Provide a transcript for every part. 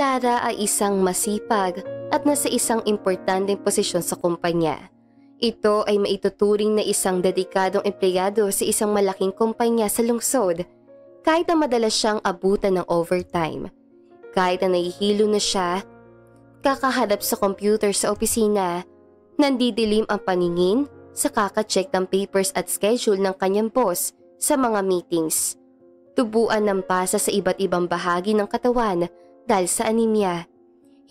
Clara ay isang masipag at nasa isang importanteng posisyon sa kumpanya. Ito ay maituturing na isang dedikadong empleyado sa isang malaking kumpanya sa lungsod. Kahit na madalas siyang abutan ng overtime, kahit na nahihilo na siya, kakaharap sa computer sa opisina, nandidilim ang paningin sa kakacheck ng papers at schedule ng kanyang boss sa mga meetings. Tubuan ng pasa sa iba't ibang bahagi ng katawan dahil sa anemia.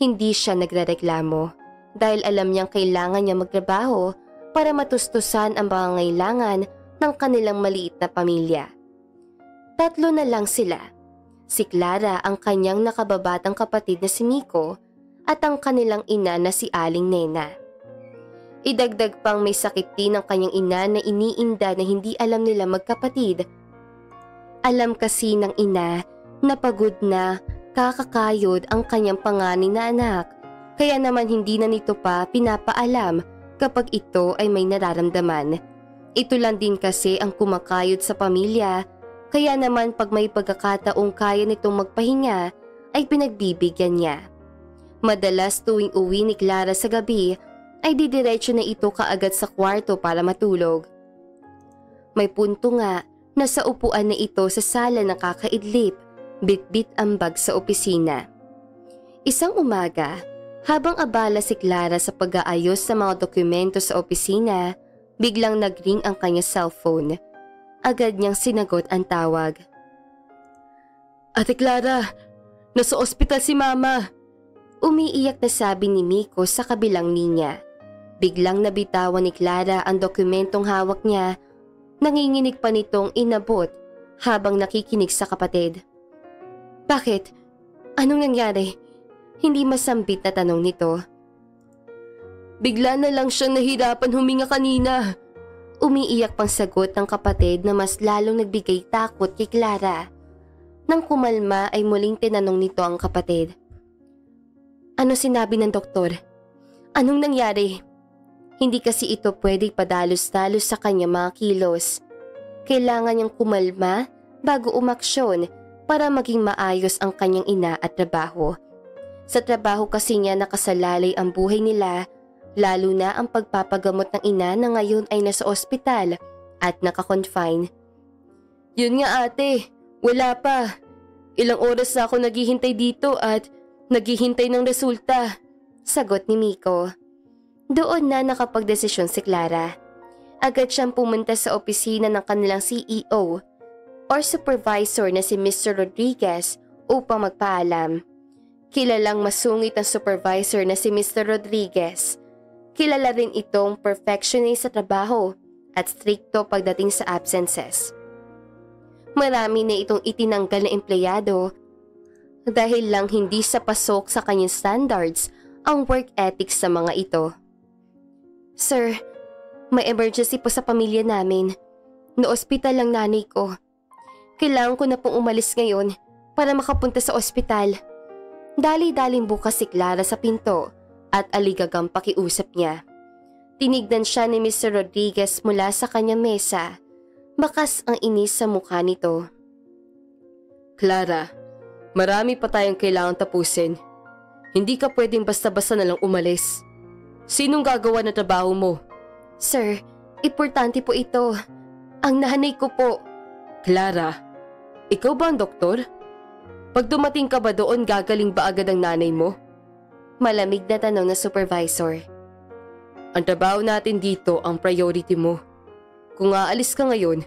Hindi siya nagrereklamo dahil alam niyang kailangan niya magtrabaho para matustusan ang pangangailangan ng kanilang maliit na pamilya. 3 na lang sila. Si Clara, ang kanyang nakababatang kapatid na si Miko, at ang kanilang ina na si Aling Nena. Idagdag pang may sakit din ang kanyang ina na iniinda na hindi alam nila magkapatid. Alam kasi ng ina na pagod na, kakakayod ang kanyang panganay na anak, kaya naman hindi na nito pa pinapaalam kapag ito ay may nararamdaman. Ito lang din kasi ang kumakayod sa pamilya, kaya naman pag may pagkakataong kaya nitong magpahinga ay pinagbibigyan niya. Madalas tuwing uwi ni Clara sa gabi ay didiretso na ito kaagad sa kwarto para matulog. May punto nga na sa upuan na ito sa sala nakakaidlip, bit-bit ang bag sa opisina. Isang umaga, habang abala si Clara sa pag-aayos sa mga dokumento sa opisina, biglang nagring ang kanyang cellphone. Agad niyang sinagot ang tawag. "Ate Clara, nasa ospital si Mama." Umiiyak na sabi ni Miko sa kabilang linya. Biglang nabitawan ni Clara ang dokumentong hawak niya. Nanginginig pa nitong inabot habang nakikinig sa kapatid. "Bakit? Anong nangyari?" Hindi masambit na tanong nito. "Bigla na lang siyang nahirapan huminga kanina." Umiiyak pang sagot ng kapatid na mas lalong nagbigay takot kay Clara. Nang kumalma ay muling tinanong nito ang kapatid. "Ano sinabi ng doktor? Anong nangyari?" Hindi kasi ito pwedeng padalos-dalos sa kanya mga kilos. Kailangan niyang kumalma bago umaksyon para maging maayos ang kanyang ina at trabaho. Sa trabaho kasi niya nakasalalay ang buhay nila, lalo na ang pagpapagamot ng ina na ngayon ay nasa ospital at nakakonfine. "Yun nga ate, wala pa. Ilang oras na ako naghihintay dito at naghihintay ng resulta," sagot ni Miko. Doon na nakapagdesisyon si Clara. Agad siyang pumunta sa opisina ng kanilang CEO or supervisor na si Mr. Rodriguez upang magpaalam. Kilalang masungit ang supervisor na si Mr. Rodriguez. Kilala rin itong perfectionist sa trabaho at stricto pagdating sa absences. Marami na itong itinanggal na empleyado dahil lang hindi sa pasok sa kanyang standards ang work ethics sa mga ito. "Sir, may emergency po sa pamilya namin. Na-ospital lang nanay ko. Kailangan ko na pong umalis ngayon para makapunta sa ospital." Dali-daling bukas si Clara sa pinto at aligagang pakiusap niya. Tinignan siya ni Mr. Rodriguez mula sa kanyang mesa. Bakas ang inis sa mukha nito. "Clara, marami pa tayong kailangang tapusin. Hindi ka pwedeng basta-basta na lang umalis. Sinong gagawa ng trabaho mo?" "Sir, importante po ito. Ang nanay ko po." "Clara, ikaw ba ang doktor? Pag dumating ka ba doon, gagaling ba agad ang nanay mo?" Malamig na tanong ng supervisor. "Ang trabaho natin dito ang priority mo. Kung aalis ka ngayon,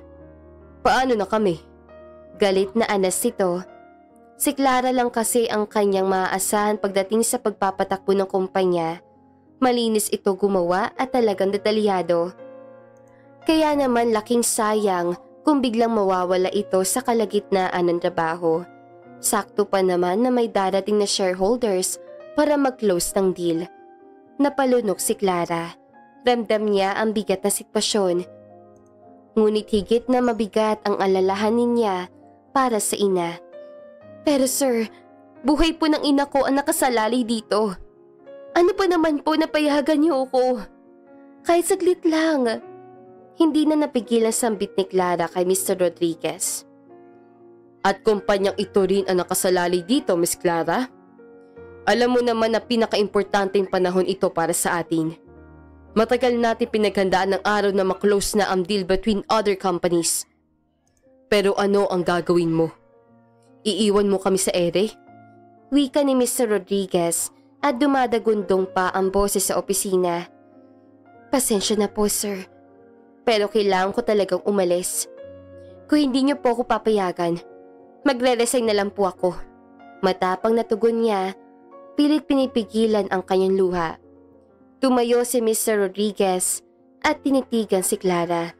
paano na kami?" Galit na anas nito. Si Clara lang kasi ang kanyang maaasahan pagdating sa pagpapatakbo ng kumpanya. Malinis ito gumawa at talagang detalyado. Kaya naman laking sayang kung biglang mawawala ito sa kalagitnaan ng trabaho. Sakto pa naman na may darating na shareholders para mag-close ng deal. Napalunok si Clara. Ramdam niya ang bigat na sitwasyon. Ngunit higit na mabigat ang alalahanin niya para sa ina. "Pero sir, buhay po ng ina ko ang nakasalalay dito. Ano pa naman po na payagan niyo ako? Kahit saglit lang." Hindi na napigil ang sambit ni Clara kay Mr. Rodriguez. "At kumpanyang ito rin ang nakasalalay dito, Miss Clara?" Alam mo naman na pinaka-importanteng panahon ito para sa atin. Matagal natin pinaghandaan ng araw na maklose na ang deal between other companies. Pero ano ang gagawin mo? Iiwan mo kami sa ere? Wika ni Mr. Rodriguez at dumadagundong pa ang boses sa opisina. Pasensya na po, sir. Pero kailangan ko talagang umalis. Kung hindi niyo po ako papayagan, magre-resign na lang po ako. Matapang na tugon niya, pilit pinipigilan ang kanyang luha. Tumayo si Mr. Rodriguez at tinitigan si Clara.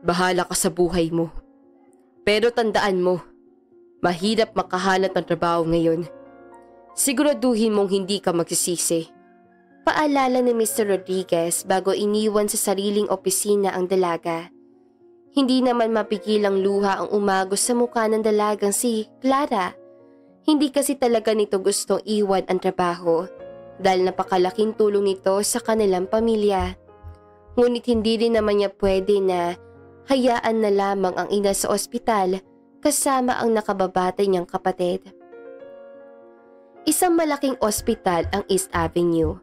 Bahala ka sa buhay mo. Pero tandaan mo, mahirap makahanap ng trabaho ngayon. Siguraduhin mong hindi ka magsisisi. Paalala ni Mr. Rodriguez bago iniwan sa sariling opisina ang dalaga. Hindi naman mapigilang luha ang umagos sa mukha ng dalagang si Clara. Hindi kasi talaga nito gustong iwan ang trabaho dahil napakalaking tulong nito sa kanilang pamilya. Ngunit hindi rin naman niya pwede na hayaan na lamang ang ina sa ospital kasama ang nakababatay niyang kapatid. Isang malaking ospital ang East Avenue.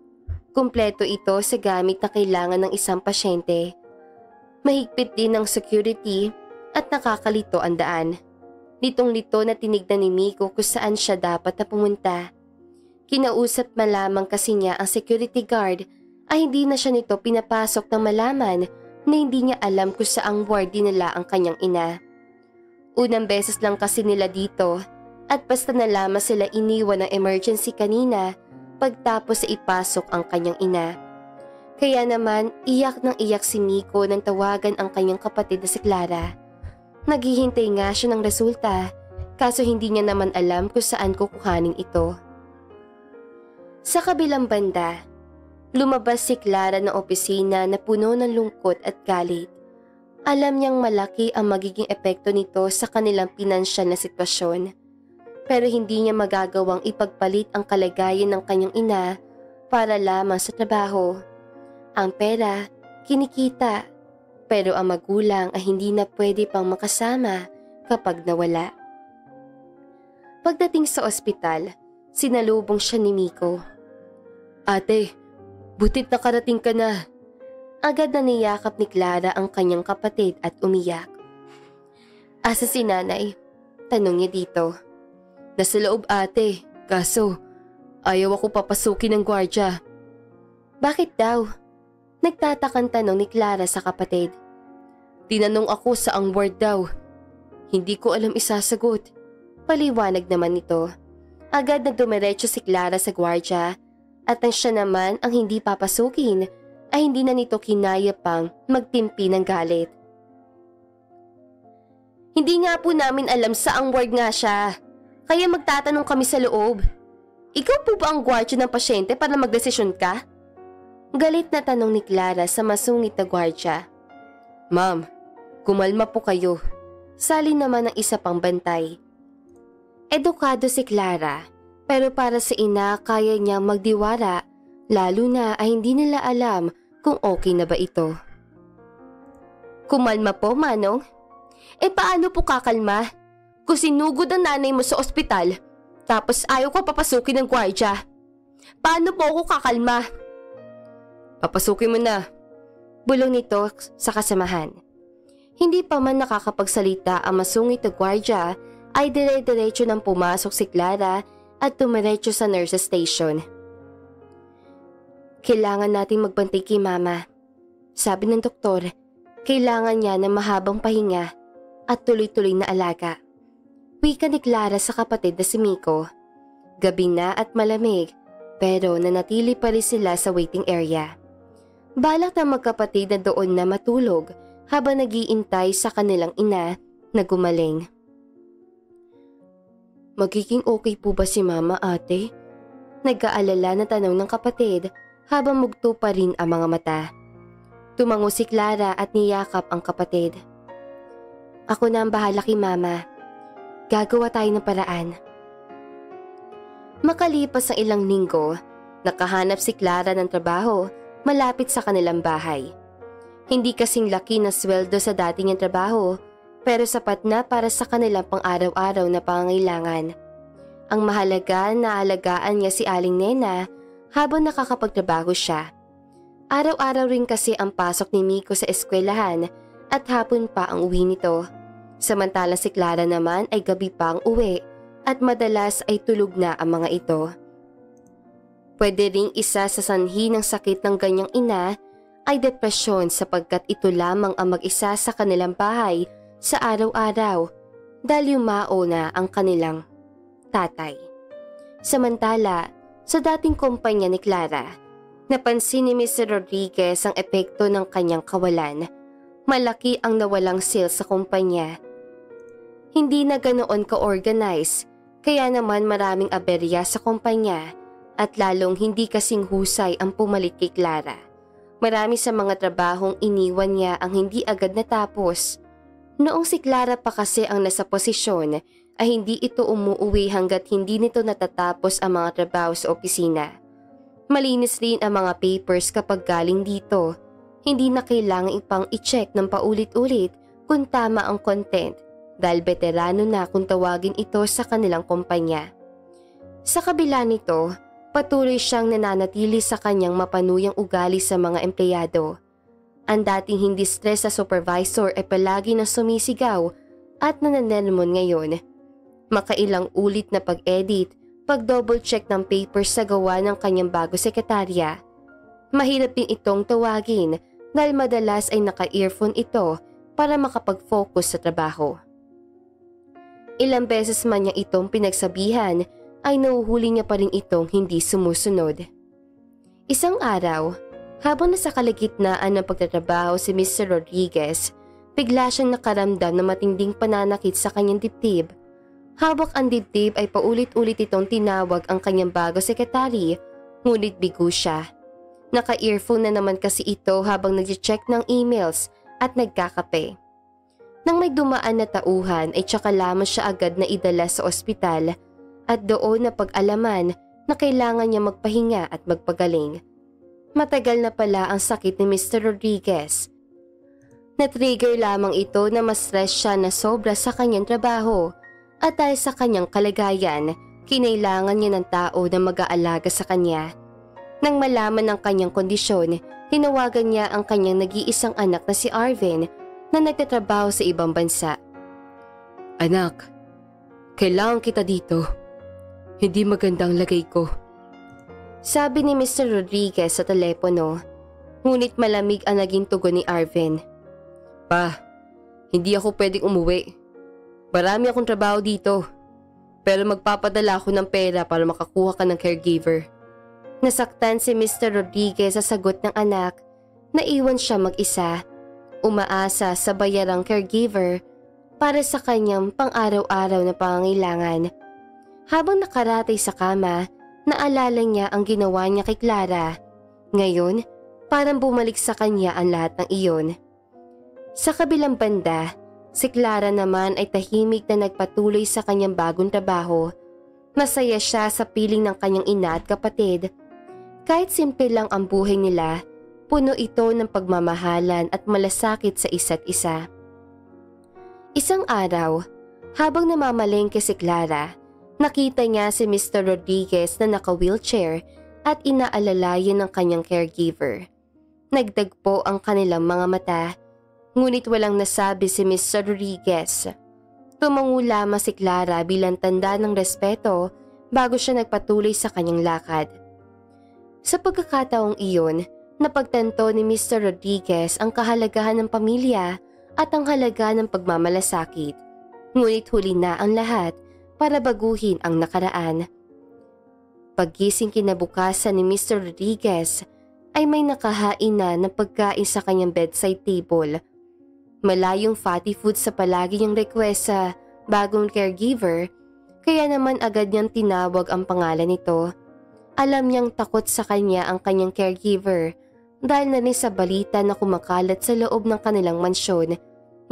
Kumpleto ito sa gamit na kailangan ng isang pasyente. Mahigpit din ang security at nakakalito ang daan. Litong-lito na tinignan ni Miko kung saan siya dapat na pumunta. Kinausap malamang kasi niya ang security guard ay hindi na siya nito pinapasok ng malaman na hindi niya alam kung saang ward dinala ang kanyang ina. Unang beses lang kasi nila dito at basta na lamang sila iniwan ng emergency kanina pagtapos sa ipasok ang kanyang ina. Kaya naman iyak nang iyak si Miko nang tawagan ang kanyang kapatid na si Clara. Naghihintay nga siya ng resulta kaso hindi niya naman alam kung saan kukuhanin ito. Sa kabilang banda, lumabas si Clara ng opisina na puno ng lungkot at galit. Alam niyang malaki ang magiging epekto nito sa kanilang pinansyal na sitwasyon. Pero hindi niya magagawang ipagpalit ang kalagayan ng kanyang ina para lamang sa trabaho. Ang pera, kinikita, pero ang magulang ay hindi na pwede pang makasama kapag nawala. Pagdating sa ospital, sinalubong siya ni Miko. Ate, butit nakarating ka na. Agad na niyakap ni Clara ang kanyang kapatid at umiyak. Asa si nanay? Tanong niya dito. Nasa loob ate, kaso ayaw ako papasukin ng gwardya. Bakit daw? Nagtatakang tanong ni Clara sa kapatid. Tinanong ako sa ang ward daw. Hindi ko alam isasagot. Paliwanag naman nito. Agad na dumiretso si Clara sa gwardya at ang siya naman ang hindi papasukin ay hindi na nito kinaya pang magtimpi ng galit. Hindi nga po namin alam saang ward nga siya. Kaya magtatanong kami sa loob. Ikaw po ba ang gwardya ng pasyente para magdesisyon ka? Galit na tanong ni Clara sa masungit na gwardya. Ma'am, kumalma po kayo. Sali naman ang isa pang bantay. Edukado si Clara, pero para sa ina kaya niyang magdiwara, lalo na ay hindi nila alam kung okay na ba ito. Kumalma po, Manong. Paano po kakalma? Kung sinugod ang nanay mo sa ospital, tapos ayaw ko papasukin ng gwardya. Paano po ako kakalma? Papasukin mo na. Bulong nito sa kasamahan. Hindi pa man nakakapagsalita ang masungit na gwardya ay dire-diretso nang pumasok si Clara at tumiretso sa nurse's station. Kailangan nating magbantay kay Mama. Sabi ng doktor, kailangan niya ng mahabang pahinga at tuloy-tuloy na alaga. Wika ni Clara sa kapatid na si Miko. Gabi na at malamig pero nanatili pa rin sila sa waiting area. Balak na magkapatid na doon na matulog habang nag-iintay sa kanilang ina na gumaling. Magiging okay po ba si Mama, ate? Nag-aalala na tanong ng kapatid habang mugto pa rin ang mga mata. Tumango si Clara at niyakap ang kapatid. Ako na ang bahala kay Mama. Gagawa tayo ng paraan. Makalipas ang ilang linggo, nakahanap si Clara ng trabaho malapit sa kanilang bahay. Hindi kasing laki na sweldo sa dati niyang trabaho, pero sapat na para sa kanilang pang-araw-araw na pangangailangan. Ang mahalaga na alagaan niya si Aling Nena habang nakakapagtrabaho siya. Araw-araw rin kasi ang pasok ni Miko sa eskwelahan at hapon pa ang uwi nito. Samantala si Clara naman ay gabi pa ang uwi at madalas ay tulog na ang mga ito. Pwede ring isa sa sanhi ng sakit ng ganyang ina ay depresyon sapagkat ito lamang ang mag-isa sa kanilang bahay sa araw-araw dahil yumao na ang kanilang tatay. Samantala, sa dating kumpanya ni Clara, napansin ni Mr. Rodriguez ang epekto ng kanyang kawalan. Malaki ang nawalang sales sa kumpanya. Hindi na ganoon ka-organize, kaya naman maraming aberya sa kumpanya at lalong hindi kasing husay ang pumalit kay Clara. Marami sa mga trabahong iniwan niya ang hindi agad natapos. Noong si Clara pa kasi ang nasa posisyon, ay hindi ito umuuwi hanggat hindi nito natatapos ang mga trabaho sa opisina. Malinis rin ang mga papers kapag galing dito. Hindi na kailangang ipang i-check ng paulit-ulit kung tama ang content dahil veterano na kung tawagin ito sa kanilang kumpanya. Sa kabila nito, patuloy siyang nananatili sa kanyang mapanuyang ugali sa mga empleyado. Ang dating hindi stress sa supervisor ay palagi na sumisigaw at nananermon ngayon. Makailang ulit na pag-edit, pag-double check ng papers sa gawa ng kanyang bago sekretarya. Mahirap din itong tawagin dahil madalas ay naka-earphone ito para makapag-focus sa trabaho. Ilang beses man niya itong pinagsabihan ay nauhuli niya pa rin itong hindi sumusunod. Isang araw, habang nasa kalagitnaan ng pagtatrabaho si Mr. Rodriguez, bigla siyang nakaramdam ng matinding pananakit sa kanyang dibdib. Hawak ang dibdib ay paulit-ulit itong tinawag ang kanyang bago sekretary, ngunit bigo siya. Naka-earphone na naman kasi ito habang nag-check ng emails at nagkakape. Nang may dumaan na tauhan ay tsaka lamang siya agad na idala sa ospital at doon na pag-alaman na kailangan niya magpahinga at magpagaling. Matagal na pala ang sakit ni Mr. Rodriguez. Na-trigger lamang ito na ma-stress siya na sobra sa kanyang trabaho. At dahil sa kanyang kalagayan, kinailangan niya ng tao na mag-aalaga sa kanya. Nang malaman ng kanyang kondisyon, tinawagan niya ang kanyang nag-iisang anak na si Arvin na nagtatrabaho sa ibang bansa. Anak, kailangan kita dito. Hindi magandang lagay ko. Sabi ni Mr. Rodriguez sa telepono, ngunit malamig ang naging tugon ni Arvin. Pa, hindi ako pwedeng umuwi. Marami akong trabaho dito, pero magpapadala ako ng pera para makakuha ka ng caregiver. Nasaktan si Mr. Rodriguez sa sagot ng anak. Naiwan siya mag-isa, umaasa sa bayarang caregiver para sa kanyang pang-araw-araw na pangangailangan. Habang nakaratay sa kama, naalala niya ang ginawa niya kay Clara. Ngayon, parang bumalik sa kanya ang lahat ng iyon. Sa kabilang banda, si Clara naman ay tahimik na nagpatuloy sa kanyang bagong trabaho. Masaya siya sa piling ng kanyang ina at kapatid. Kahit simple lang ang buhay nila, puno ito ng pagmamahalan at malasakit sa isa't isa. Isang araw, habang namamalengke si Clara, nakita niya si Mr. Rodriguez na naka-wheelchair at inaalalayan ng kanyang caregiver. Nagdagpo ang kanilang mga mata. Ngunit walang nasabi si Mr. Rodriguez. Tumango lamang si Clara bilang tanda ng respeto bago siya nagpatuloy sa kanyang lakad. Sa pagkakataong iyon, napagtanto ni Mr. Rodriguez ang kahalagahan ng pamilya at ang halaga ng pagmamalasakit. Ngunit huli na ang lahat para baguhin ang nakaraan. Paggising kinabukasan ni Mr. Rodriguez ay may nakahain na ng pagkain sa kanyang bedside table. Malayong fatty food sa palagi niyang request sa bagong caregiver, kaya naman agad niyang tinawag ang pangalan nito. Alam niyang takot sa kanya ang kanyang caregiver dahil na rin sa balita na kumakalat sa loob ng kanilang mansyon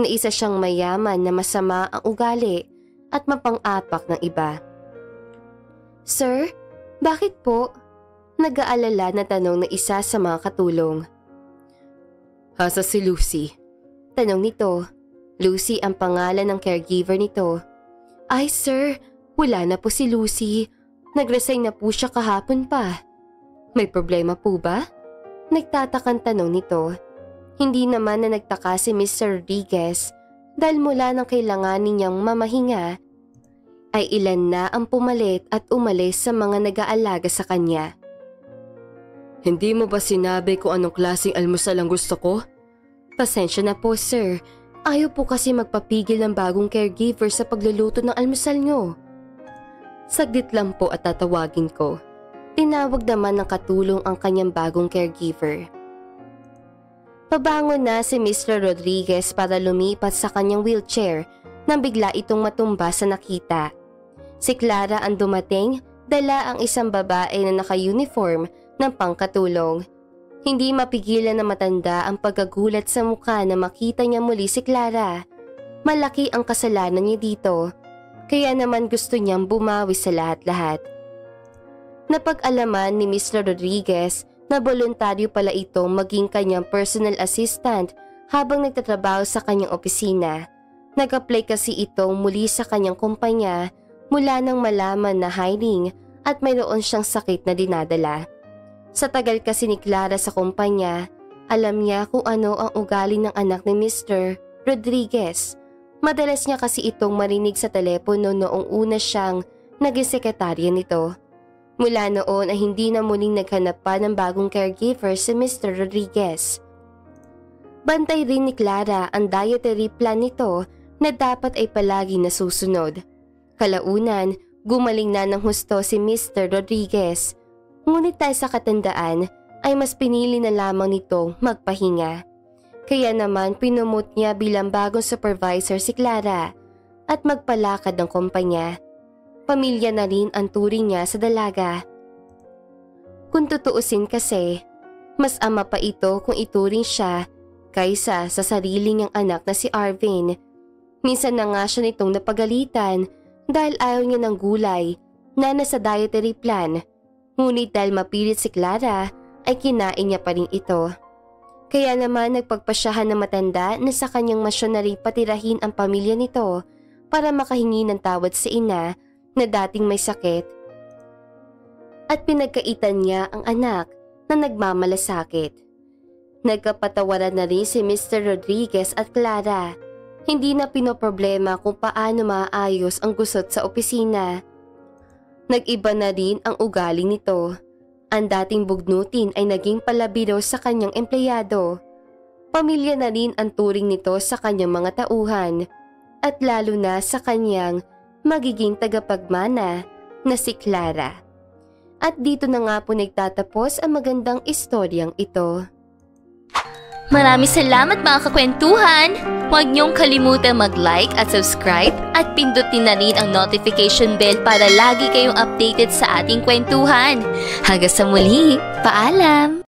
na isa siyang mayaman na masama ang ugali at mapang-apak ng iba. Sir, bakit po? Nag-aalala na tanong ng isa sa mga katulong. Hasa si Lucy? Tanong nito. Lucy ang pangalan ng caregiver nito. Ay sir, Wala na po si Lucy. Nag-resign na po siya kahapon pa. May problema po ba? Nagtatakang tanong nito. Hindi naman na nagtaka si Mr. Rodriguez dahil mula nang kailanganin niyang mamahinga ay ilan na ang pumalit at umalis sa mga nag-aalaga sa kanya. Hindi mo ba sinabi kung anong klaseng almusal ang gusto ko? Pasensya na po sir. Ayaw po kasi magpapigil ng bagong caregiver sa pagluluto ng almusal niyo. Saglit lang po at tatawagin ko. Tinawag naman ng katulong ang kanyang bagong caregiver. Pabangon na si Mr. Rodriguez para lumipat sa kanyang wheelchair nang bigla itong matumba sa nakita. Si Clara ang dumating, dala ang isang babae na naka-uniform ng pangkatulong. Hindi mapigilan na matanda ang pagkagulat sa mukha na makita niya muli si Clara. Malaki ang kasalanan niya dito, kaya naman gusto niyang bumawi sa lahat-lahat. Napag-alaman ni Mr. Rodriguez na voluntaryo pala itong maging kanyang personal assistant habang nagtatrabaho sa kanyang opisina. Nag-apply kasi itong muli sa kanyang kumpanya mula nang malaman na hiring at mayroon siyang sakit na dinadala. Sa tagal kasi ni Clara sa kumpanya, alam niya kung ano ang ugali ng anak ni Mr. Rodriguez. Madalas niya kasi itong marinig sa telepono noong una siyang naging sekretarya nito. Mula noon ay hindi na muling naghanap pa ng bagong caregiver si Mr. Rodriguez. Bantay rin ni Clara ang dietary plan nito na dapat ay palagi nasusunod. Kalaunan, gumaling na ng husto si Mr. Rodriguez. Ngunit dahil sa katandaan ay mas pinili na lamang nitong magpahinga. Kaya naman pinumot niya bilang bagong supervisor si Clara at magpalakad ng kumpanya. Pamilya na rin ang turing niya sa dalaga. Kung tutuusin kasi, mas ama pa ito kung ituring siya kaysa sa sarili niyang anak na si Arvin. Minsan na nga siya nitong napagalitan dahil ayaw niya ng gulay na nasa dietary plan. Ngunit dahil mapilit si Clara ay kinain niya pa rin ito. Kaya naman nagpagpasyahan na matanda na sa kanyang masyonari patirahin ang pamilya nito para makahingi ng tawad sa ina na dating may sakit. At pinagkaitan niya ang anak na nagmamalasakit. Nagkapatawaran na rin si Mr. Rodriguez at Clara. Hindi na pinoproblema kung paano maayos ang gusot sa opisina. Nag-iba na rin ang ugali nito. Ang dating bugnutin ay naging palabiro sa kanyang empleyado. Pamilya na rin ang turing nito sa kanyang mga tauhan at lalo na sa kanyang magiging tagapagmana na si Clara. At dito na nga po nagtatapos ang magandang istoryang ito. Maraming salamat mga kakwentuhan! Huwag niyong kalimutang mag-like at subscribe at pindutin na rin ang notification bell para lagi kayong updated sa ating kwentuhan. Hanggang sa muli, paalam!